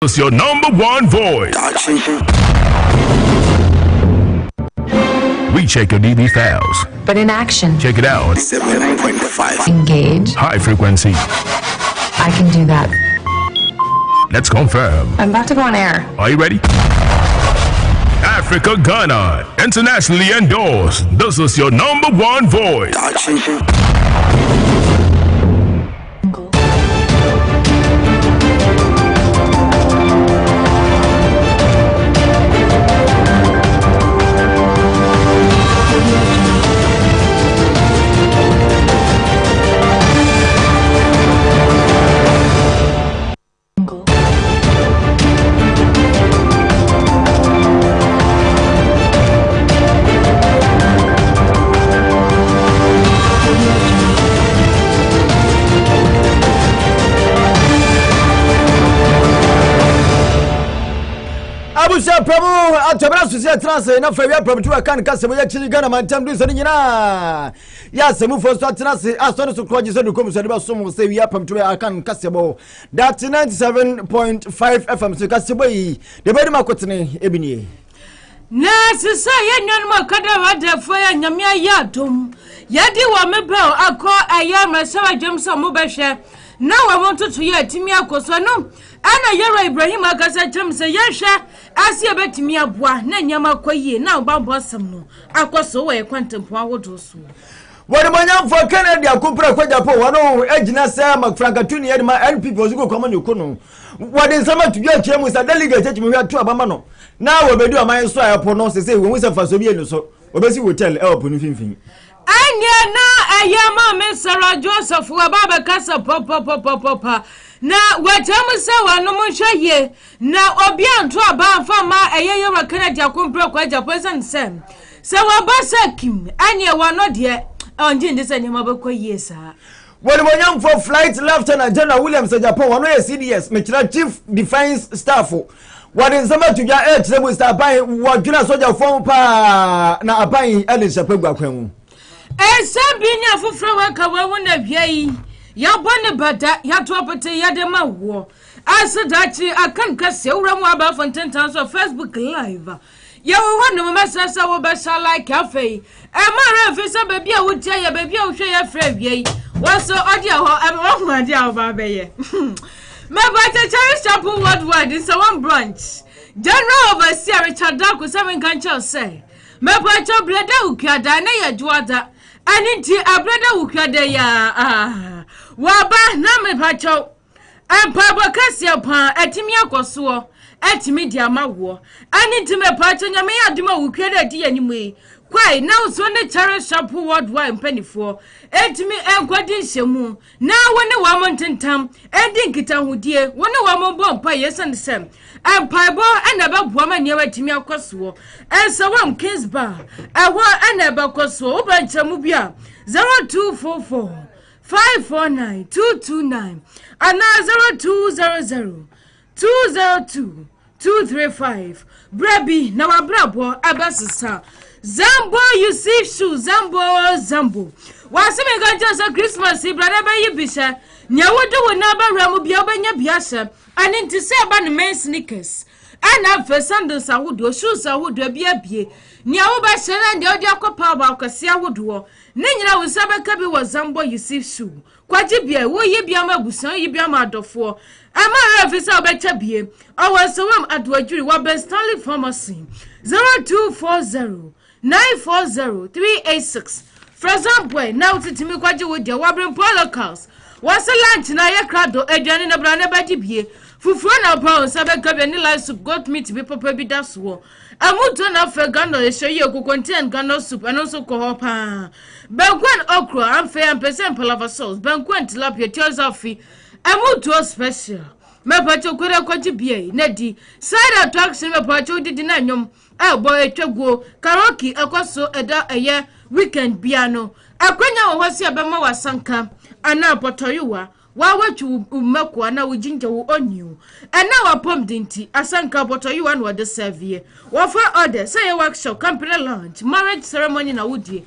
It's your #1 voice. We check your DB files. But in action. Check it out. 7.5. Engage. High frequency. I can do that. Let's confirm. I'm about to go on air. Are you ready? Africa, Ghana, internationally endorsed. This is your #1 voice. Prabhu atabra susia transe na fawia prabtu akan kasemo ya chiri Ghana mantam du so nyina ya semu fo so transe aso so kroje so dukom so de ba so se wi prabtu akan kasemo that 97.5 FM so kasemo yi de bedi makotene ebinie na sisa ye nwan makada wade fo ya nyamia ya dom yadi wa mebel akọ aya masawa jemso mo behwe na wa wonto to ye timi akoso no ana yero Ibrahim akasa chemse yehwe asie betimi aboa na nyama koyie na obabo asem no akoso we kwantempo awodo so wode manya for Canada akopra kwa Japan wono agina sa makfrankatuni ye ma NPP ozuko kwa manyoko no wode nsama tudwa chemu sa delegate chemu hwa to abama no na wo bedu aman so ayepo no se wo se faso bi enu so obesi hotel e opo no finfin anya na ayama mesara Joseph wa baba kasa pop na watamu se wanu munhwaye na obi anto aba fa ma eyeye wa Canada kompre kwa Japan san se wa basa kim anya wano de onje ndese nyama bakwa yesa wode monyam for flight lieutenant general Williams Japan wano ye CDS mechira chief defense staff wade nsama tudwa e kire mu star ban wadwuna soja fon pa na aban Elisha pagwa kwanwu binya fufra waka wawo na biai ya bone bada ya topete ya de mawo asadachi akan kase uramu aba fontentan so Facebook live ya wo no mesasa wo be sha like afei mara fisa baby a wutia ya baby a hwe ya fra biai waso odi ho wo adi a ba beye me ba church chapel worldwide in one branch general overseer Richard Daakye 7 cancer say me ba cha bleda ukiada na ya juada aniti abreda ukiada ya waba na me ba cha empa kasia pa etimi akoso etimi dia mawo aniti me pa cha nyame aduma ukiada di animu kwai na so ne chare shapu worldwide mpanifo etimi enkwadi nhemu na woni wa montentam edi nkita hudie woni wa mombo mpa yesan sem empaibo enaba buama ne watimi akoso ensawam kingsbar ewo enaba koso obanchemu bia 0244 549 229 ana 0200 202 235 brebi na wabrabo abasisa Zambo you see shoe Zambo wasime ganja sa Christmas brother ba yibisha nyawodo wona ba ramu bia obanya biasa ani ntise ba ne men sneakers ana fe sandals awodo shoes awodo bia bie nyawo ba shena ndi odi akopa ba akwase awodo ne nyina wo sabaka bi wo Zambo you see shoe kwaji bia wo yibia ma busan yibia ma adofo ama fe sa obecha bie awasowam adwadwiri wa Ben Stanley Pharmacy 0240 940-386 Frozen boy now titimi kwaje wo dia wabren locals wasa lunch na ye krado aduane na bra na badibie fufuro na pa sabeka be ni live soup goat meat be papa bi daso amuto na fe gano e shoye contain gano soup and also ko hopa benkwan okro amfe ampese palava sauce benkwan tilapia tiozafi amuto special me pacho kwere kwaje bie na di side attraction me pacho didi na nyom boy etwaguo karaoke ekoso eda eye weekend biano akwanya wo hwase abema wasanka ana potoyuwa wa watu umekwa na ujinja wo onyu ana wapom dinti asanka potoyuwa no de servie wo for order say workshop company launch marriage ceremony na wudie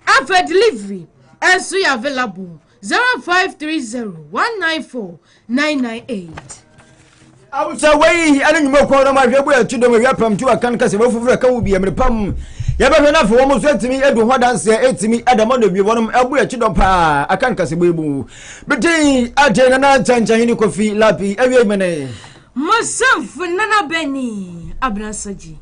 after delivery enso ya available 0530 194 998 I would say, way, I didn't know what my way to the way from to a can cast over a cow be a pum. You have enough almost said to me, Edward dance to me at the moment you want to be a chidopa. I can't cast a boo. But I tell another time, coffee, lappy, every minute. Myself, Nana Benny, Abnasaji.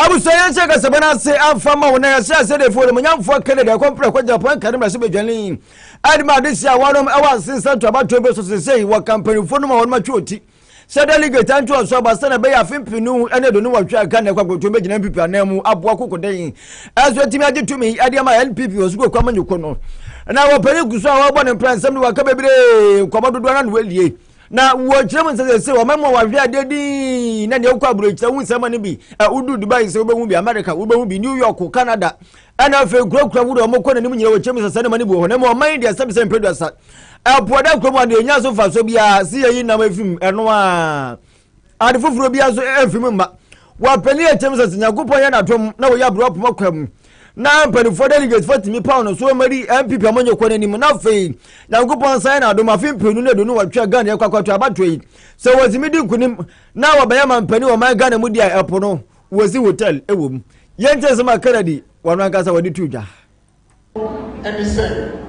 I was saying, Sabana say, I'm from when I said for the young for Canada, compare what Japan can be joining. Adma this year, one of our sisters about 2 to say what company for no maturity. Suddenly get time to us, so Bastana Bay, I think you know, and I don't know what you can go to make an people name up Waco Day. As what you did to me, I did my NPP was go come on you could know. And I will pay you so I want to plan some work every day, come out to do and will ye. Now, what German says, so Mamma was there, Daddy, Nanny Bridge, I won't say money be. Would Dubai, so will be America, will be New York or Canada. And I feel Grove would or more than you, Germans and money, no more mind, there's some same producer. I'll put out come on the Nyaso for so be a see a in our film and one. And the Fufrobia so every member. What penny attempts as Nakupa at home, now we have brought more. Now, penny for delegates 40 me pound so many MP among your queen in Manafe. Now go on sign out, do my film, you don't know what you're going to about trade. So was the middle with him. Now a Bayaman penny or my gun and Mudia Apono was the hotel, a woman. Yantas my Kennedy, one I got our tuja. And he said,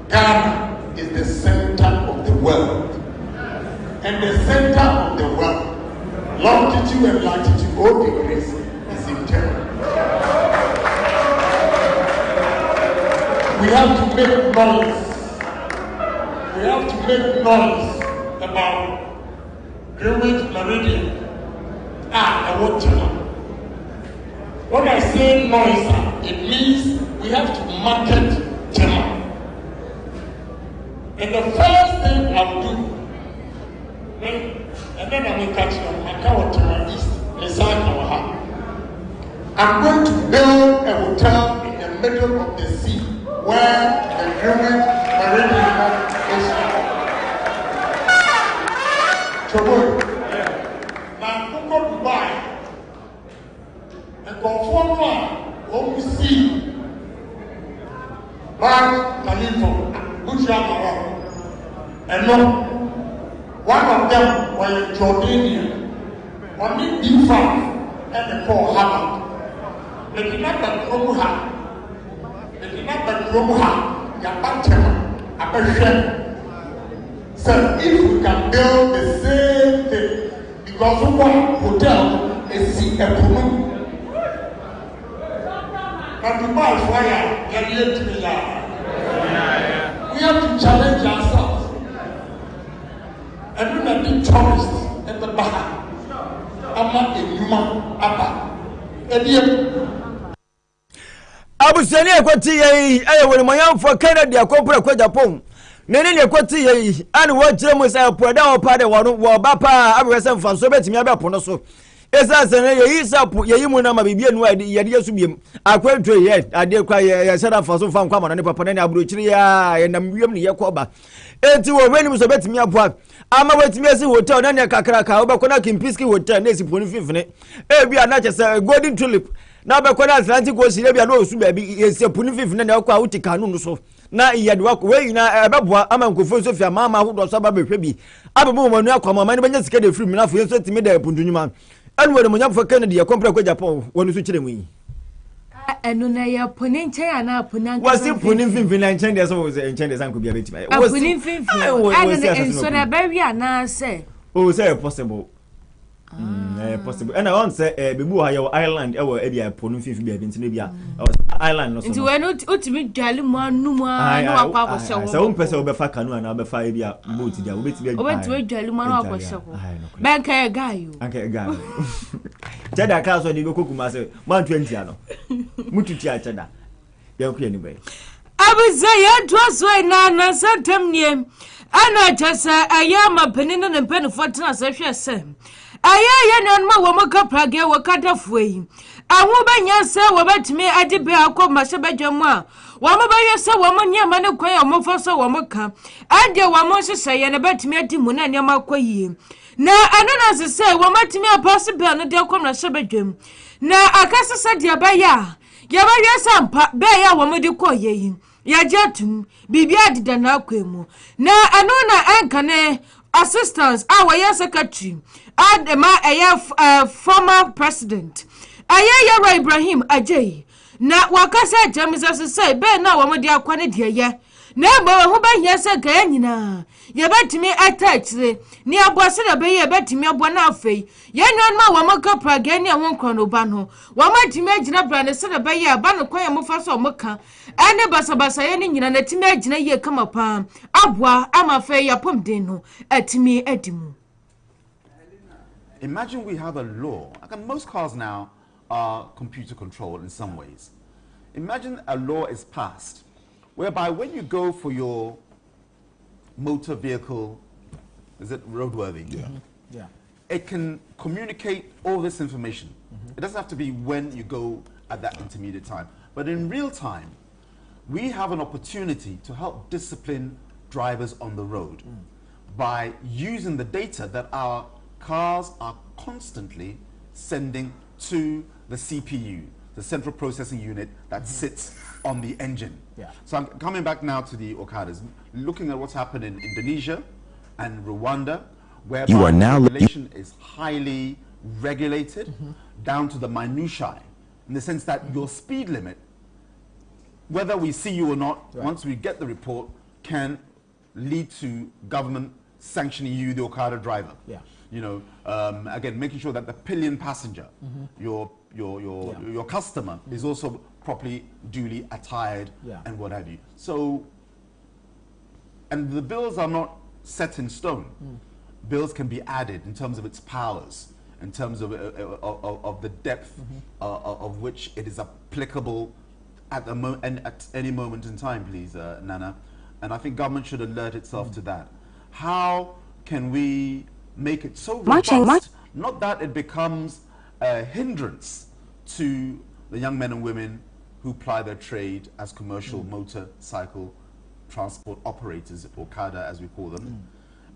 Ghana is the center of the world. And the center of the world, longitude and latitude, all degrees, is in Germany. We have to make noise. We have to make noise about Greenwich Meridian. I want to know. When I say noise, it means we have to market Germany. And the first thing I'll do, and then I will catch you, I can't turn east, inside our heart. I'm going to build a hotel in the middle of the sea where the Greenwich Meridian is. So good. Now, go to Dubai and conform one see Burj Khalifa. And no, one of them was in Jordania, on the B5 and the call Harvard. They did not have Romuha. They did not have Romuha. They are back to so if we can build the same thing, because one hotel is a common. But Dubai is why they are here to be we have to challenge ourselves. And when I be tourists at the Baha, I'm not a human Abba. I was saying, I got I will my own for Canada, a corporate Japan. Nene Quati, and what Germans are put down part of one Bapa, I was sent from Soviet Miaponoso. Yes, I said, he's up, Yamuna be bien wide, Yadiasubium. I quite yet, I did cry, I said, for some fun common and Papana Bruchria and Namuam Yakoba. And to a when was a bet me up. I'm a wet messy hotel, and a Kakaraka, Baconak in Pisky hotel, Nancy Punifine. We are not just a golden tulip. Now, Bacona Atlantic was here, no, baby, is a Punifine and Alcauti Canun so. Now, he had walked away in a Babua, Amanco Fosofia, Mamma, who was about baby. I'm a woman, now come on, my just get a free enough for you to me there, Punjuma. And when I'm for Kennedy, a complex Japan, when you switch me. And when I are Ponente and I Punan was it Punin and Chanders was a Chanders and could be a bit. I was in Finfin, so that baby and say, oh, say possible. Possible. And I want to say, Bibu, your island, our area, Ponun Fifi, Bintibia, island. Into we're not to be Jalima, Numa, Papa, so person will be fat canoe and I'll be 5 years boat. There will be Jalima, Bank a guy. Okay, guy. Jada Castle, you go cook myself 120. Mututia Chada. You're anyway. I will say, it was when I sent him near. And I just say, I am a penny and penny for transaction. I am no more Prage or cut off way. I will be your sir, what me, I did be a call my Sabajama. Wama ba yesa wama nyama ne kwan ya mo fa so wama ka. Ade wama hyehyɛ ye ne betimi adi mu na nyama kwayi. Na anana se say wama timi apostle no de komna hye badwam. Na akase se de ba ya. Ya ba yesa mpa be ya wama de koye yi. Ya jatum bibia dida na akwemu. Na anona ankane assistance our secretary adema former president ayaya Ibrahim Ajay na wakasa jamisa say be na wo de akwane de ye na ba ho ba hia se ka nyina ye betimi attach ni abose da be ye betimi abo na afei ye nwan ma wo maka praga ni ho nkrono ba no wo ma timi agina bra ne se da be ye ba no kwan ye mo fa so mo ka ane basabasa ye ni nyina na timi agina ye kama pa aboa ama fe ya pomden no atimi adimu. Imagine we have a law. Most cars now are computer controlled in some ways. Imagine a law is passed whereby when you go for your motor vehicle, is it roadworthy? Yeah. Yeah. It can communicate all this information. It doesn't have to be when you go at that intermediate time. But in real time, we have an opportunity to help discipline drivers on the road by using the data that our cars are constantly sending to the CPU, the central processing unit that sits on the engine. Yeah. So I'm coming back now to the Okadas, looking at what's happened in Indonesia and Rwanda, where the regulation is highly regulated down to the minutiae, in the sense that your speed limit, whether we see you or not, once we get the report, can lead to government sanctioning you, the Okada driver. Yeah. You know, again, making sure that the pillion passenger, your customer, is also properly, duly attired and what have you. So, and the bills are not set in stone. Bills can be added in terms of its powers, in terms of the depth of which it is applicable at any moment in time, please, Nana. And I think government should alert itself to that. How can we make it so robust, not that it becomes a hindrance to the young men and women who ply their trade as commercial motorcycle transport operators, Okada as we call them,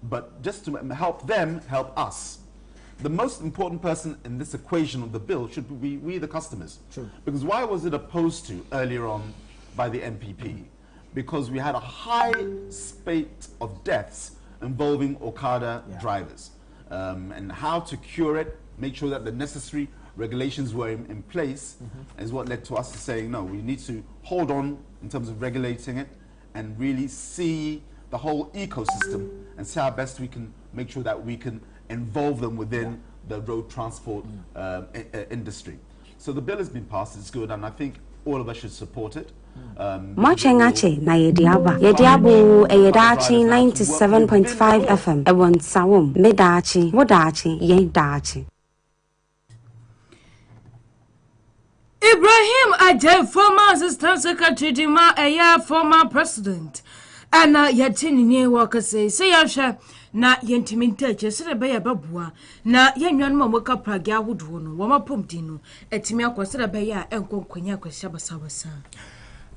but just to help them help us. The most important person in this equation of the bill should be we, the customers. True. Because why was it opposed to earlier on by the MPP? Because we had a high spate of deaths involving Okada drivers, and how to cure it, make sure that the necessary regulations were in place, is what led to us saying, no, we need to hold on in terms of regulating it and really see the whole ecosystem and see how best we can make sure that we can involve them within the road transport industry. So the bill has been passed, it's good, and I think all of us should support it. Machengache na yediaba 97.5 FM ewon sawom medachi wodachi yendachi. Ibrahim Ajay, former assistant secretary Dima former president, and yatini ni wakase say yasha na yentiminta chesere be ya babua na yenwan mamoka praga ahodo no wama pomdi no etimi akwasere be ya enkonkwanya akwasha basabasa.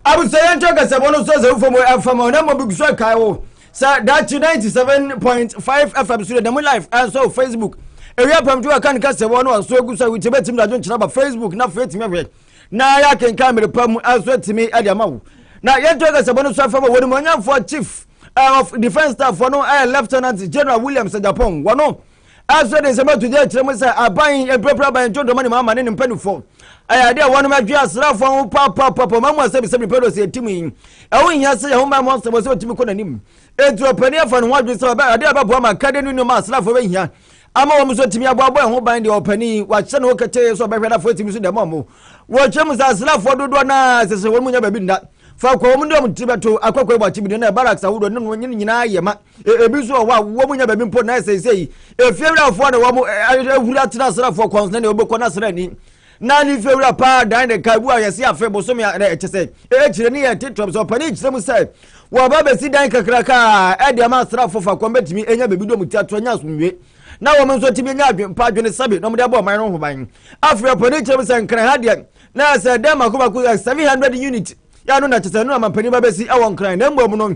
Abu sayan choka sabono so ze ufo mo afama na mo bigso kai wo sa Daakye 97.5 FM studio dem live and so Facebook area pam to kan ka sabono so egu so witibetim da jon chira Facebook na fetimi hwe na ya ken camera pam aso timi ade amawo na yen choka sabono so afama woni mo nyamfo chief of defense staff for no Lieutenant General Williams Japan wono aso de sema to dey chira mo say aban prepare ban jodo mani mama ne mpanifo ade wonu madwe asrafo ho papa mamu asebi pedo se timi ewo nya se ho mamu asebi se timi konanim etu opani afa no wadwe se ade ababo ma kade nu ma asrafo be hia ama wo so timi abo ho ban de opani wa che no kete so be hweda fo timi so de mamu wo chem sa asrafo dodo na se wo mu nya babi nda fa ko mu ndom tibeto akwakwai ba tibi na barracks awodo no nyina yema ebi so wa wo mu nya babi mpo na se efiewra fo na wo mu ehura tena asrafo kwans na ne obekọ na asrani na ni fewra pa dan de kabu ayese afe bosomi echese echire ni ye titrom so pani chire mu sai wo ba be si dan kakraka e de ma asrafo fa kombetimi enya bebido mu tiato nya asumwe na wo menso timi nya adwempa adwene sabe no de abo man no ho ban afre pani chire mu sai nkran ha de na se dem akoba ku 700 unit ya no na chese no amampani ba besi awon kran na mbom no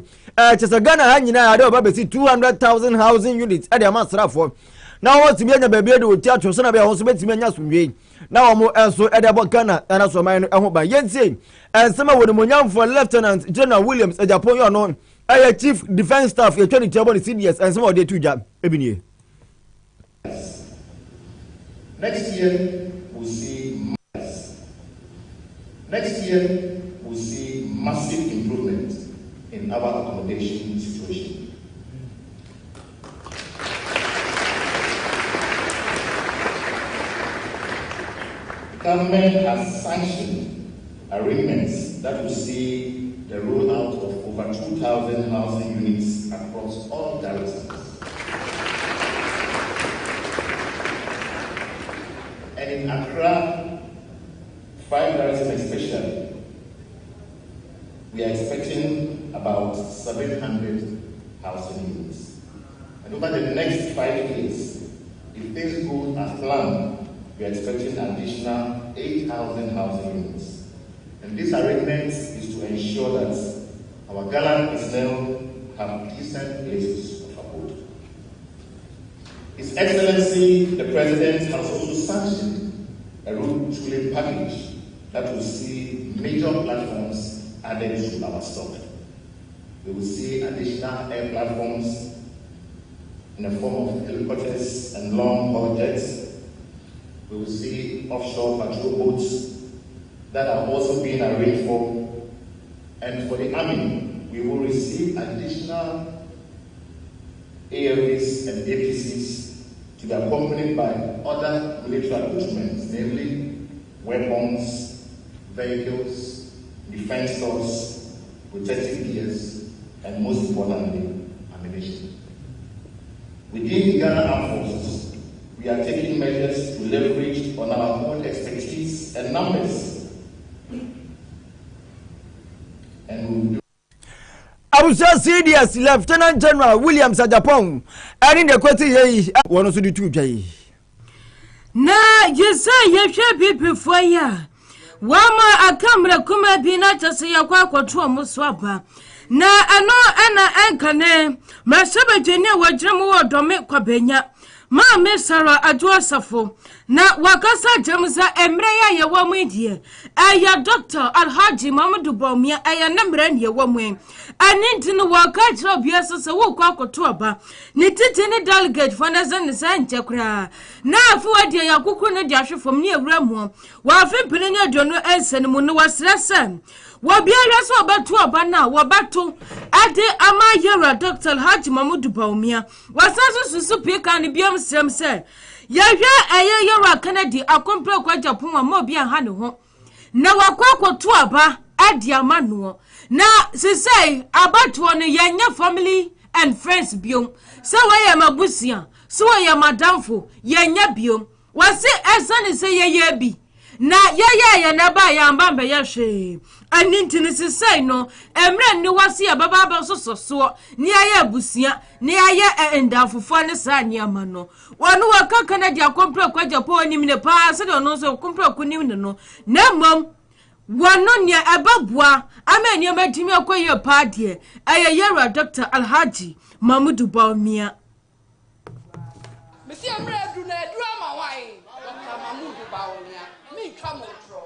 chese Ghana ha nyina ade ba besi 200,000 housing units ade amasrafo na wo timi anya baabi de oti atwo so na be ho so betimi anya somwe na wo mo enso ede bo Ghana na so man no ho ba yentie ensema wo mo nyamfo Lieutenant General Williams Japan yo no chief defense staff ye 20 table CDS ensema wo de tuja ebinie. Next year we'll see massive improvement in our accommodation situation. Government has sanctioned arrangements that will see the rollout of over 2,000 housing units across all garrisons. And in Accra, 5 garrisons especially, we are expecting about 700 housing units. And over the next 5 years, if things go as planned, we are expecting an additional 8,000 housing units. And this arrangement is to ensure that our gallant personnel have decent places of abode. His Excellency, the President, has also sanctioned a road tooling package that will see major platforms added to our stock. We will see additional air platforms in the form of helicopters and long-haul jets. We will see offshore patrol boats that are also being arranged for. And for the Army, we will receive additional AFVs and APCs to be accompanied by other military equipment, namely weapons, vehicles, defense stores, protective gears, and most importantly, ammunition. Within the Ghana Armed Forces, we are taking measures to leverage on our own expertise and numbers. And we will do. Abuja CDS Lieutenant General Williams Japan and the question ye one also do two jay. Na yesa yehwe people for ya. Wama akamra kuma bi na chase yakwa kwato omuso aba. Na ano ana enkane masaba dwene wajremu wodome kwabenya. Ma mesara ajuasafo na wakasa jamza emre ya yewamu die aya Dr. Alhaji Mamadou Bawumia aya namre ne yewamu aninti no wakacha obiasa se wo kwa akoto aba ni titi ni delegate fonaza ne sanje kura na afu ade yakuku ne de ahwefom ne ewramu wa afimpini ne adono ensen mu ne wasresa Wabiara so batu abana wabatu ade ama yera Dr. Alhaji Mamadou Bawumia wasaso susu pika ni biam srem se yahwe eye yera Kennedy akompre kwa Japan wa mobia ha ne ho na wakwa kwoto aba ade amano na sesei abatu ne yenya family and friends biom se waye mabusia so waye madamfo yenya biom wase esane se yeye bi na yeye na ba ya mbambe ya hwe aninti ni sesei no emre ni wase ababa so ni aye abusia ni aye endafofo ne sa niama no wonu waka Kennedy akompre kwa Japan ni mne pa se de no so kompre kunim ne no na mom wonu nya ebabua amani amadimi akoye pa de aye yera Dr. Alhaji Mamadou Bawumia Mesi emre edu na edu ama wai Dr. Mamadou Bawumia mi kamotro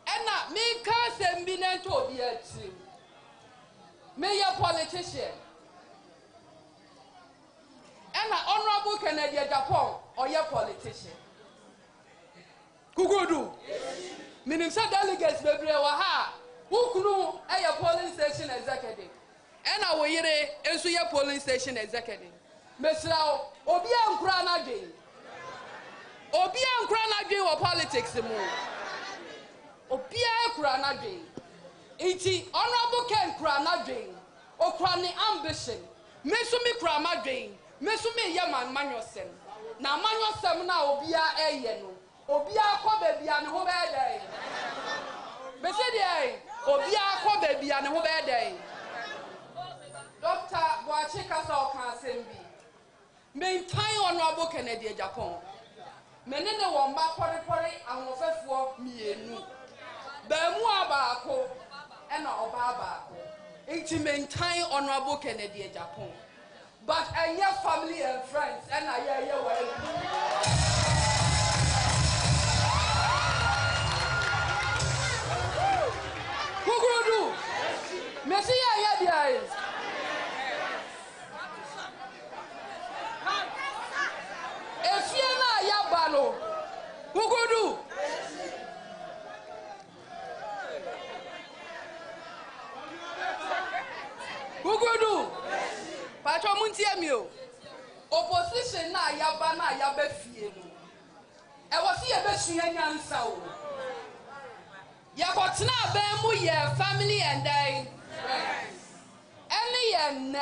ena mi KASE bi na to bi ati me ye politician ena honorable Kennedy Japan oye politician kugudu minim sa delegates bebre wa ha wukunu eye polling station executive ena wo yire enso ye polling station executive mesrawo obi ankura na dwen wo politics mu obi ankura na dwen iti honorable Ken kura na dwen okura ni ambition meso mi kura ma dwen meso mi ye manyosem na manyosem na obi a eye no obi akọ baby ane ho be dey bese dey obi akọ baby ane ho be dey Dr. Boache kasa o kan sembi maintain honorable Kennedy Japan menene wo mba pore ahofefo mienu Bemu abako and Obabako. It's maintain Honorable Kennedy Japan. But and your family and friends and I hear you. Who could do? Messi, I hear the eyes. If you're not Yabano, who could do? Who could do? Patron Muntiamio. Opposition na Yabana Yabefieno. I was here best NYANSAPO. Yakotna Bemu ye family and I. Any and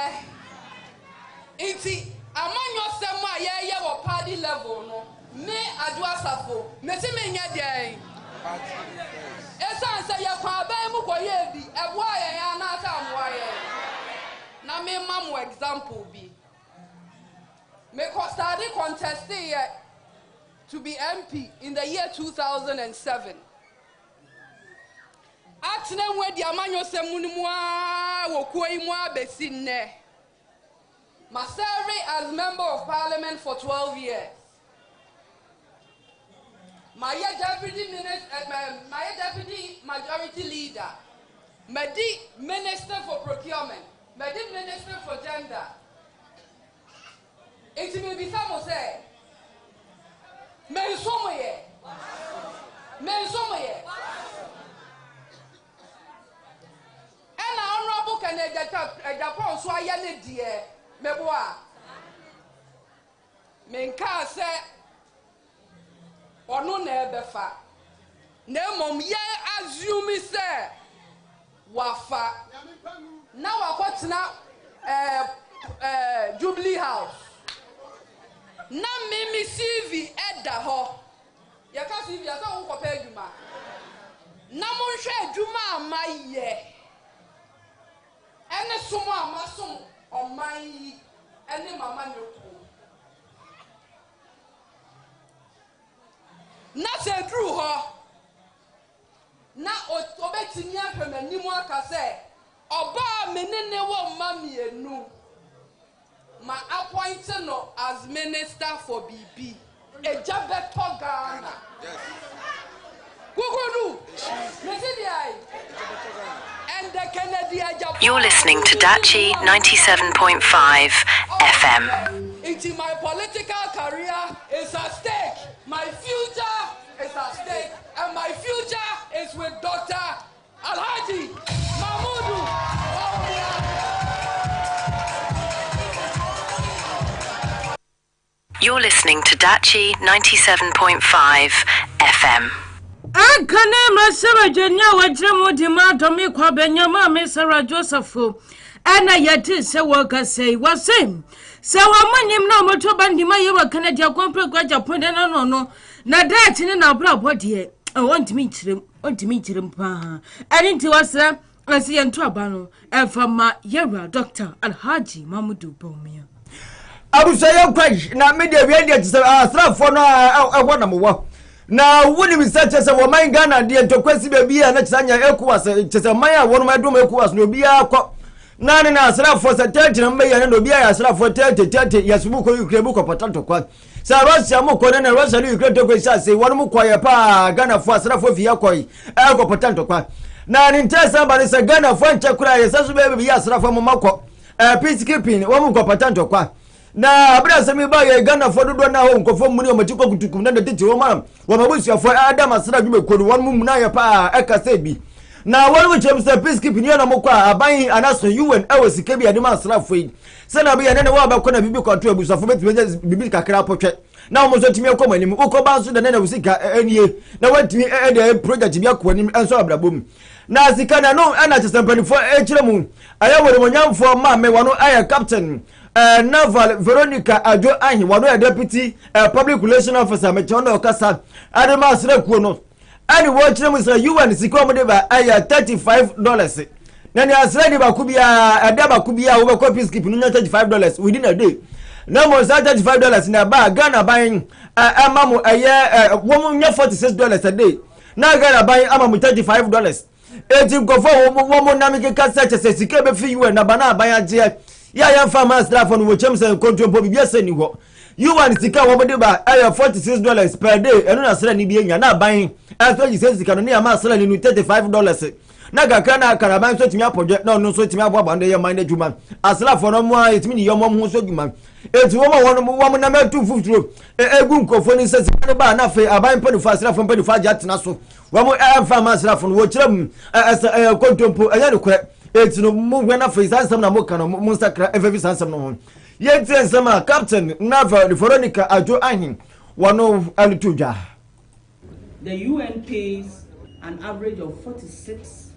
Iti among yourself, my yeah, party level. No, me Adwasafo, Messimania day. As I say, your Pabemu Koyebi, a wire and not a wire. Now, me mamu example be. Me study contested to be MP in the year 2007. Atne we di amanyo semunumwa wokuimwa besinne. My serving as member of parliament for 12 years. My deputy majority leader. My minister for procurement. My minister for gender. It may be some say. Men somewhere. And honorable Canada Japan so I am dear. Meboa. Menka say ono na ebefa. Na mom ye assume say wafa. Na wakotena Jubilee House. Na mimi CV eda ho. Ya ka CV ya so nkopa adwuma. Na monhwe adwuma amaye. Ene somo amasom Omayi ene mama nyoko. Na se dru ho. Na obetimi ahwemanimu aka se oba menene wo mamienu. Ma appoint no as minister for BB. Ejabeto Ghana. Yes. You're listening to Daakye 97.5 FM. Into my political career is at stake. My future is at stake. And my future is with Dr. Alhaji Mahmoud. You're listening to Daakye 97.5 FM. Akane masara jenya wajremo dima mi kwa benyama mesara Josepho ana yati se waka sei wasem se wamanyem na moto bandima ye wakane dia kompre kwa Japan na no na date ne na bra bode want me chirem pa ani nti wasra asi yento abano efama yera Dr. Alhaji Mamudu Bomia abusaye kwaj na media we dey asrafo no na mo na woni mi sache se wo man Ghana de ntokwasi bia na kisanya ekuwas chese man a wono madom ekuwas no bia kwa na ne na asrafo se 30 na mbeya na no bia ya asrafo 30 yasubu ko Ukraine bu ko potanto kwa sa Russia mo ko na Russia ni Ukraine to ko se wono mo kwa ya pa Ghana fo asrafo fi yakoi ko potanto kwa na ni ntesa ba ni se Ghana fo nche kura ya sasu be bia asrafo mo makọ peacekeeping wo mo ko potanto kwa na abra semi ba ye Ghana fo dodo na ho nkofo mu ni o matiko kutukum na tete wo ma wo mabusu afo adam asra dwuma kodu won mu na ye pa ekase bi na won mu chem se peacekeeping na mo kwa aban anaso UN awosika bi adema asra fo yi se na be ye ne wo ba ko na bibi control abusu afo betime bibi kakra potwe na mo so timi akọ manim uko ba so de na wosika enie na watimi de project bi akọ anim enso abrabom na sika na no ana chesempani fo ekire mu ayawore monyamfo ma me wano aya captain Naval Veronica Ajo Ahi wano ya deputy public relation officer me chono okasa adema asre kuo no ani wo kire mu say UN sika mo de ba aya $35 na ni asre ni ba kubia adaba kubia wo be ko peacekeeping no $35 within a day na mo say $35 na ba Ghana ban amamu aye wo mo nya $46 a day na Ghana ban ama mu $35 eti nkofo wo na me ka search se sika be fi UN na bana ban agye ya farmers draft on wo chemse control bibia seni ho UN sika wo de ba $46 per day eno na sra ni bi enya na ban aso ji sika no ne ama sra ni $35 na gaka na karaban so timi apodwe na ono so timi aboaba ndo ye man na djuma asla for no mo a etimi ni yomo ho so djuma eti wo na metu futuro egu nkofo ni se sika ba na fe aban padu fa asla for padu fa jatena so wo mo farmers asla for wo kiram kontompo enya ne kure eti no mo hwe na fe sansam na mo kana mo sakra evevi sansam no ho ye ti ensama captain Nava Veronica Ajo Ahin wono alutudwa. The UN pays an average of 46.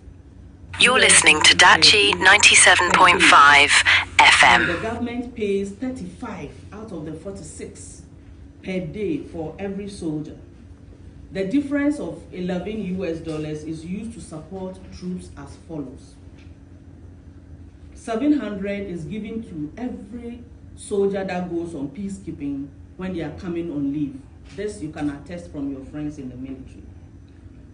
You're listening to Daakye 97.5 FM. The government pays 35 out of the 46 per day for every soldier. The difference of $11 is used to support troops as follows. 700 is given to every soldier that goes on peacekeeping when they are coming on leave. This you can attest from your friends in the military.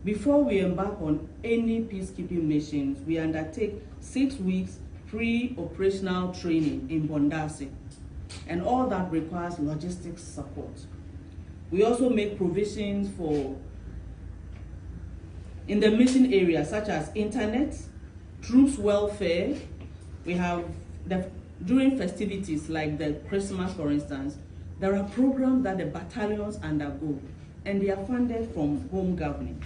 Before we embark on any peacekeeping missions, we undertake 6 weeks pre-operational training in Bondasi, and all that requires logistics support. We also make provisions for in the mission areas such as internet, troops welfare. We have during festivities like the Christmas, for instance, there are programs that the battalions undergo, and they are funded from home government.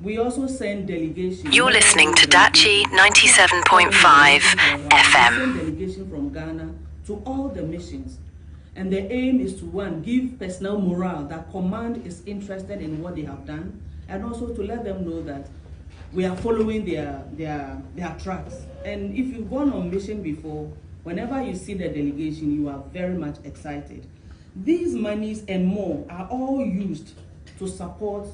We also send delegations. You're listening to Daakye 97.5 FM. Send delegation from Ghana to all the missions, and the aim is to give personnel morale that command is interested in what they have done, and also to let them know that we are following their tracks. And if you've gone on mission before, whenever you see the delegation, you are very much excited. These monies and more are all used to support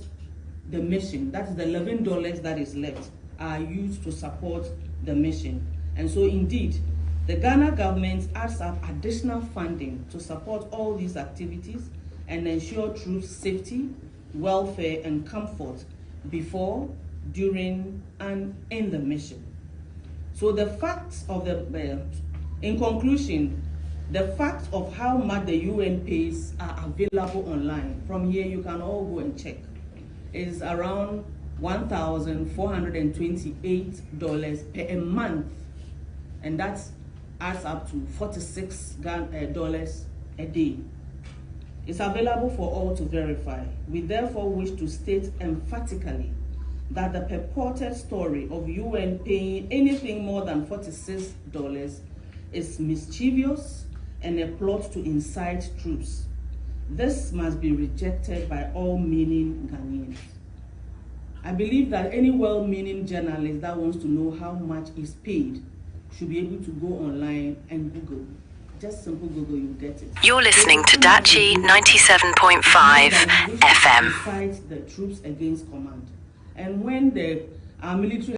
the mission. That is the $11 that is left are used to support the mission. And so indeed, the Ghana government adds up additional funding to support all these activities and ensure troops' safety, welfare, and comfort before, during, and in the mission. So the facts of in conclusion, the facts of how much the UN pays are available online. From here, you can all go and check. Is around $1,428 per month, and that adds up to $46 a day. It's available for all to verify. We therefore wish to state emphatically that the purported story of UN paying anything more than $46 is mischievous and a plot to incite troops. This must be rejected by all meaning Ghanaians. I believe that any well-meaning journalist that wants to know how much is paid should be able to go online and Google. Just simple Google, you get it. You're listening to Daakye 97.5 FM. Fight the troops against command. And when our military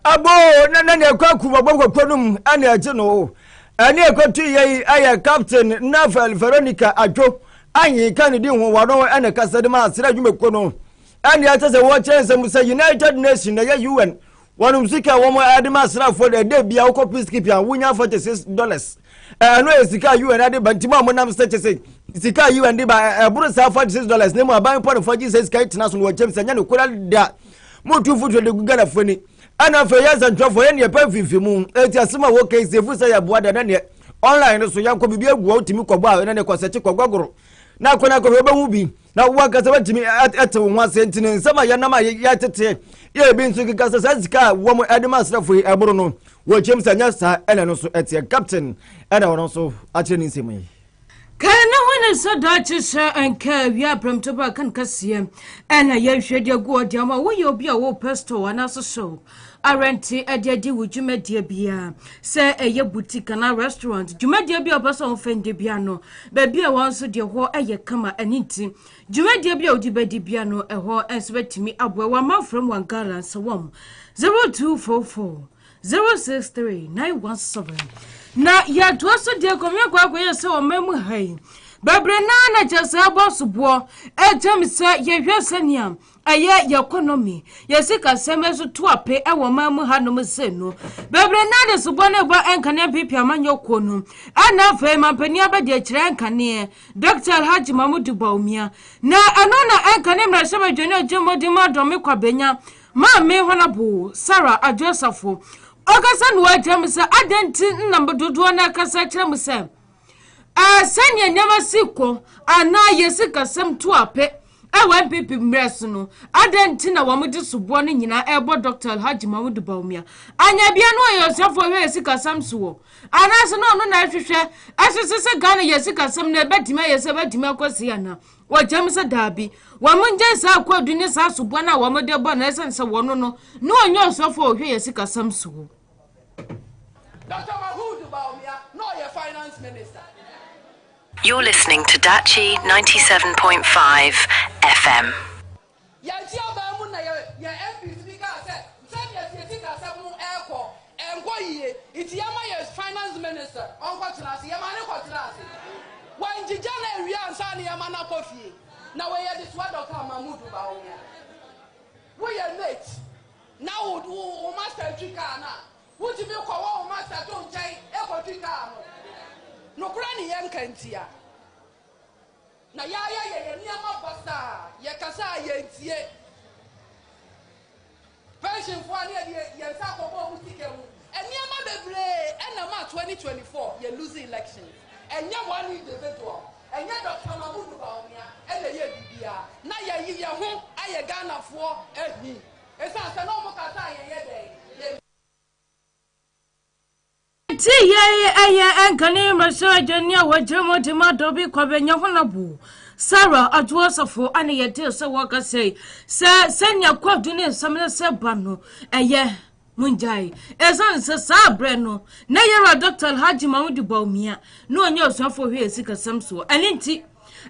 abo na kwa kubabo kwanum ani ageno ani ekotu ye aya captain Nava Veronica Ajo anyi kan di ho wano ana kasade ma asira dwume kono ani atese wo chense musa United Nations na UN wanum sika wo mo adima asira for the day bia wo peacekeeping wunya $46 no sika UN ade bantima mo nam say sika UN de ba eburu sa $46 ne mo aban pon for Jesus kai international wo chense nya ne kura da mo tu futu de Ghana foni ana fe yansa ntwofo ye ne pa fifimu eti asema wo KASE3 say ya boada na ne online so yanko bibi egu otimi kogbo a na ne kwaseti kogogoro na kona ko be hu bi na wo kasa batimi ate wo ase ntine nsama ya na ma ya tete ye bi nsu kasa sazika wo mo adema srafo eburu no wo chemsa nya sa ene no so ete captain ene wo no so ache ni nsemi kana wona so dachi sha anka wi apramto ba kan kasiye ena ye hwede go diama wo ye obi a wo pastor wana so so arenti ediadi wujumedie bia se eye boutique na restaurant jumedie bia obaso ofende bia no ba bia won so de ho eye kama aninti jumedie bia odibedi bia no eho ensbetimi abwe wa mafrem wan galance wom 0244 063 917 na ya to so de komia kwa ye se o memu hai bebre na jese boss bo ejem se ye hwesaniam aye economy yesika semeso to ape e wo mamu hanom se no bebre na de subo ne bo enkane pipia manyoko no ana fe mampani abade akire enkane Dr. Haji Mamudu Baumia na anona enkane mrashaba dwene ajemodi madome kwabenya ma me honabo Sarah Adjosafo okasa no ajem se adenti nnambo dodo na kasa kire mu se sanya nyama siko ana yesika sem to ape ewan pipi mres no adenti na wamudi subo no nyina ebo Dr. Haji Mamudu Baumia anya bia no yosefo we yesika samso ana se no na hwehwe asese Ghana yesika sem na betima yesebetima kwasi ana wajam se dabi wamunje sa kwadu ni sa subo na wamode bo na esense wono no onyo yosefo hwe yesika samso Dr. Mamudu Baumia no your finance minister. You're listening to Daakye 97.5 FM. Yanti abamu na ya MP speaker said, "Send your speaker say mu airport enko yiye. Iti yama your finance minister on kwatrasi yama ne kwatrasi. When jijana wi ansa ne yama na kofie. Na we ye this one Dr. Mamudu Baumia. We ye late. Now wo master trika na. Wo ti be kwa wo master to nchai e kwa trika no. No kura ni yankantia na ya niama basa ya kasa yentie pension for ani ya sa ko bo mutike mu niama bebre na ma 2024 ya losing elections enya one individual enya Dr. Mamudu Baumia na ye bibia na ya ho aye Ghana fo ehi esa se no mo kasa ye dey ti ye enkane masha jenia wajemo ti madobi kwabenya honabu Sarah Adwosafo ane yete se waka say senya kwadu ne samne se bano munjai ezan se sabre no na yera Dr. Haji Mamudu Baumia no onye osafo hwe sika samso anenti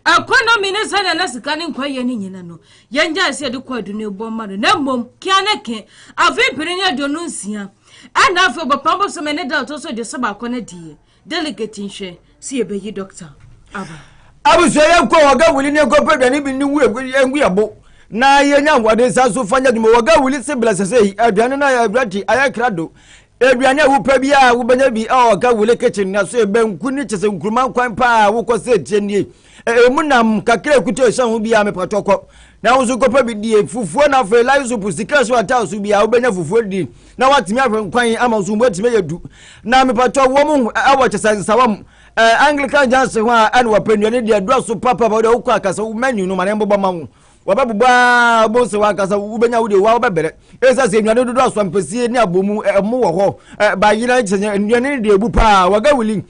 economy ne sana na sika ne nkwaye ne nyina no yenja se de kwadu ne bomma no na mom kianeke afi pirinya do no nsia ana afi bapambo so mene da to so de saba kona die delegate nhwe si ebeyi doctor aba abuso yenko waga wuli ne ko pedani bi ni wu engu yabo na yenya wade sa so fanya dum waga wuli se blase sei aduane na ya brati ayakrado aduane wu pa bia wo banya bi waga wuli kitchen na so ebenku ni chese nkuruma kwan pa wo ko se tienie emunam kakre kuto shan hu bia me patoko na wo so ko pa bi die fufuo na fe lai so pusika so ata so bia wo banya fufuo di na watimi afan kwan ama so mo timi yedu na me pato wo mu awo chese sawam Anglican Johnson wa and wapenyo de do so papa ba de ukwa akasa menu no mane mbobba mawo wababba bo se wa akasa ubenya wo de wa obebere esa se nnuane do so ampesi ni abomu mo wo ho ba yina chenye nnuane de ebu pa waga wili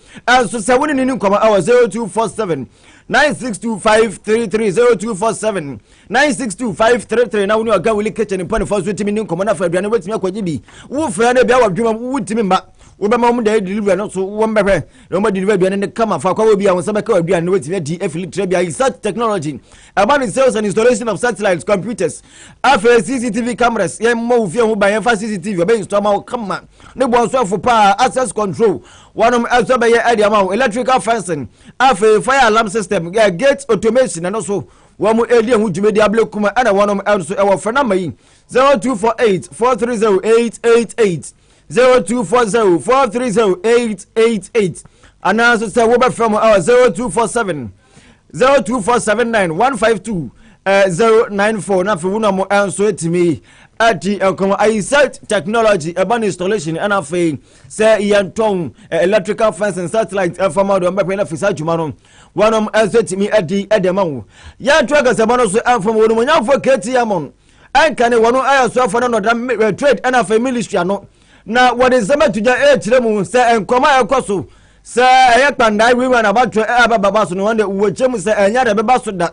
so se woni ni nkoma awa 0247 962533 0247 962533 na woni waga wili kitchen pan for so timi ni nkoma na fa aduane wetimi akwaji bi wo fra na bia wadwuma wutimi ma wobema mu da deliver no so wo mbehwe no ma deliver bia ne kama fa kwa wo bia won sabeka wa bia ne wetimi di affiliate bia research technology about the sales and installation of satellites computers afa CCTV cameras ye mo ufie ho ba ye fa CCTV obe install ma kama ne bo so afo pa access control one of also be ye area ma electrical fencing afa fire alarm system gate automation and also wo mu elie hu dwumedi ablekuma ana one of also e wo fana mai 0248 430888 0240-430-888 and also say we from our 0247-9152094 na for una mo answer etimi ati enkomo research technology urban installation and afei say yanton electrical fence and satellite formal do mbepe na fisa djuma no wonom answer etimi adi edemawo ya traga sabano so afom wono mo nyafo keti yamon ankane wono ayaso afo no trade and afei ministry ano na wade zama tuja chire mu se enkoma ekoso se eyekpanda wiwa na batwe ababa so no wande uwochem se enya de beba so da